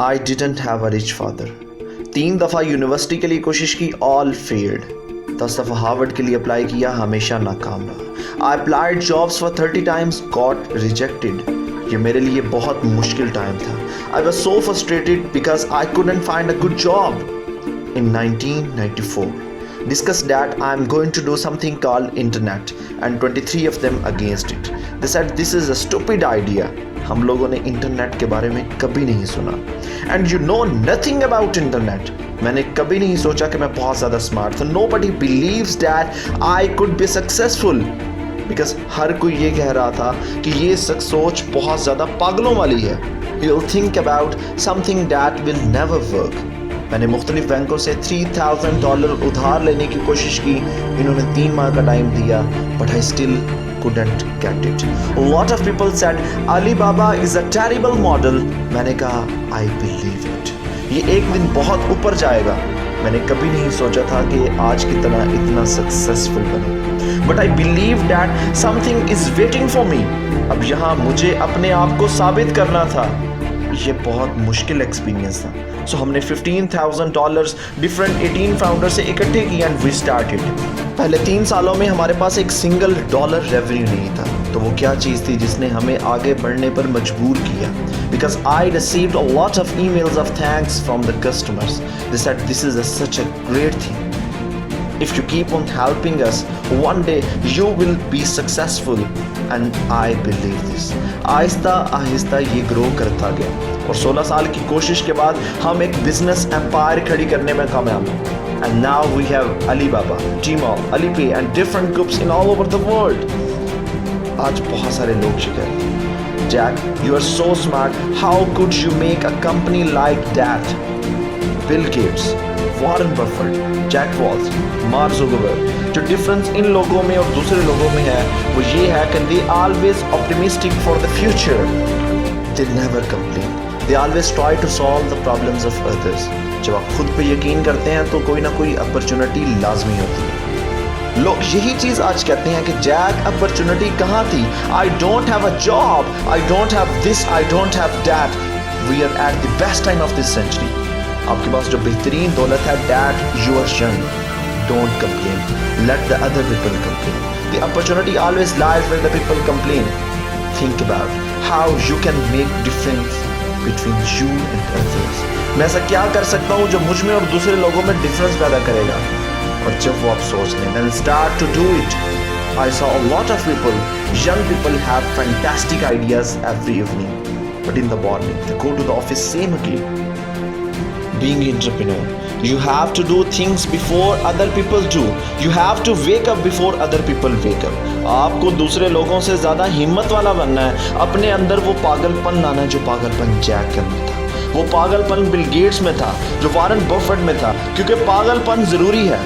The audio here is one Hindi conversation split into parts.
I didn't have a rich father. 3 दफ़ा यूनिवर्सिटी के लिए कोशिश की, ऑल फेल्ड। 10 दफ़ा हार्वर्ड के लिए अप्लाई किया, हमेशा नाकाम रहा। I applied jobs for 30 times, got rejected. ये मेरे लिए बहुत मुश्किल टाइम था। I was so frustrated because I couldn't find a good job. In 1994, discussed that I am going to do something called internet, and 23 of them against it. They said this is a stupid idea. हम लोगों ने इंटरनेट के बारे में कभी नहीं सुना। And you know nothing about internet. मैंने कभी नहीं सोचा कि मैं बहुत ज़्यादा स्मार्ट था। Nobody believes that I could be successful. Because हर कोई ये कह रहा था कि ये सोच बहुत ज़्यादा पागलों वाली है। You'll think about something that will never work. मैंने मुख्तलिफ बैंकों से $3,000 उधार लेने की कोशिश की। इन्होंने 3 माह का टाइम दिया, but I still couldn't get it. A lot of people said Alibaba is a terrible model. मैंने कहा I believe it. ये एक दिन बहुत ऊपर जाएगा। मैंने कभी नहीं सोचा था कि आज की तरह इतना सक्सेसफुल बने। But I believe that something is waiting for me. अब यहाँ मुझे अपने आप को साबित करना था। ये बहुत मुश्किल एक्सपीरियंस था। सो हमने $15,000 डिफरेंट 18 फाउंडर से इकट्ठे किए एंड वी स्टार्टेड। पहले 3 सालों में हमारे पास एक सिंगल डॉलर रेवेन्यू नहीं था। तो वो क्या चीज़ थी जिसने हमें आगे बढ़ने पर मजबूर किया? Because I received a lot of emails of thanks from the customers. They said this is such a great thing. If you keep on helping us, one day you will be successful, and I believe this. Aahista Aahista ये ग्रो करता गया और 16 साल की कोशिश के बाद हम एक बिजनेस एम्पायर खड़ी करने में कामयाब हैं। And now we have Alibaba, Gmail, AliPay and different groups in all over the world. आज बहुत सारे लोग शिकायत हैं, Jack, you are so smart. How could you make a company like that? Bill Gates, Warren Buffett, Jack Walls, Mark Zuckerberg. जो डिफरेंस इन लोगों में और दूसरे लोगों में है वो ये है कि they always optimistic for the future. They never complain, they always try to solve the problems of others. जब आप खुद पे यकीन करते हैं तो कोई ना कोई अपॉर्चुनिटी लाजमी होती है। लोग यही चीज़ आज कहते हैं कि जैक अपॉर्चुनिटी कहाँ थी? I don't have a job, I don't have this, I don't have that. We are at the best time of this century. आपके पास जो बेहतरीन दौलत है, that you are young, don't complain, let the other people complain. The opportunity always lies when the people complain. Think about how you can make difference between you and others. मैं ऐसा क्या कर सकता हूँ जो मुझ में और दूसरे लोगों में डिफरेंस पैदा करेगा? और जब वो आप सोच लें, then start to do it. I saw a lot of people, young people have fantastic ideas every evening, but in the morning they go to the office same again. Being entrepreneur, you have to do things before other people do. You have to wake up before other people wake up. आपको दूसरे लोगों से ज़्यादा हिम्मत वाला बनना है। अपने अंदर वो पागलपन लाना है जो पागलपन जैक के अंदर था, वो पागलपन बिल गेट्स में था, जो वॉरेन बफेट में था। क्योंकि पागलपन ज़रूरी है,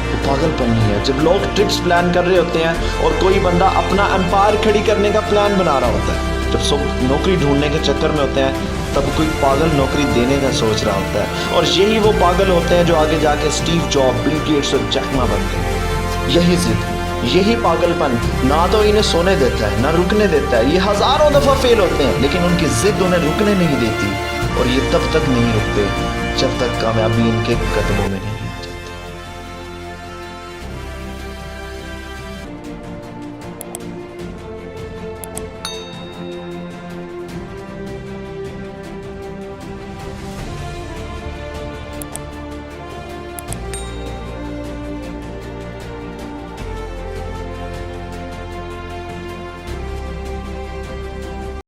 वो पागलपन नहीं है। जब लोग ट्रिप्स प्लान कर रहे होते हैं और कोई बंदा अपना एम्पायर खड़ी करने का प्लान बना रहा होता है, जब सब नौकरी ढूंढने के चक्कर में होते हैं, तब कोई पागल नौकरी देने का सोच रहा होता है। और यही वो पागल होते हैं जो आगे जाके स्टीव जॉब, बिल गेट्स और जैक मा बनते हैं। यही जिद, यही पागलपन ना तो इन्हें सोने देता है ना रुकने देता है। ये हज़ारों दफ़ा फेल होते हैं, लेकिन उनकी जिद उन्हें रुकने नहीं देती। और ये तब तक नहीं रुकते जब तक कामयाबी इनके कदमों में नहीं है।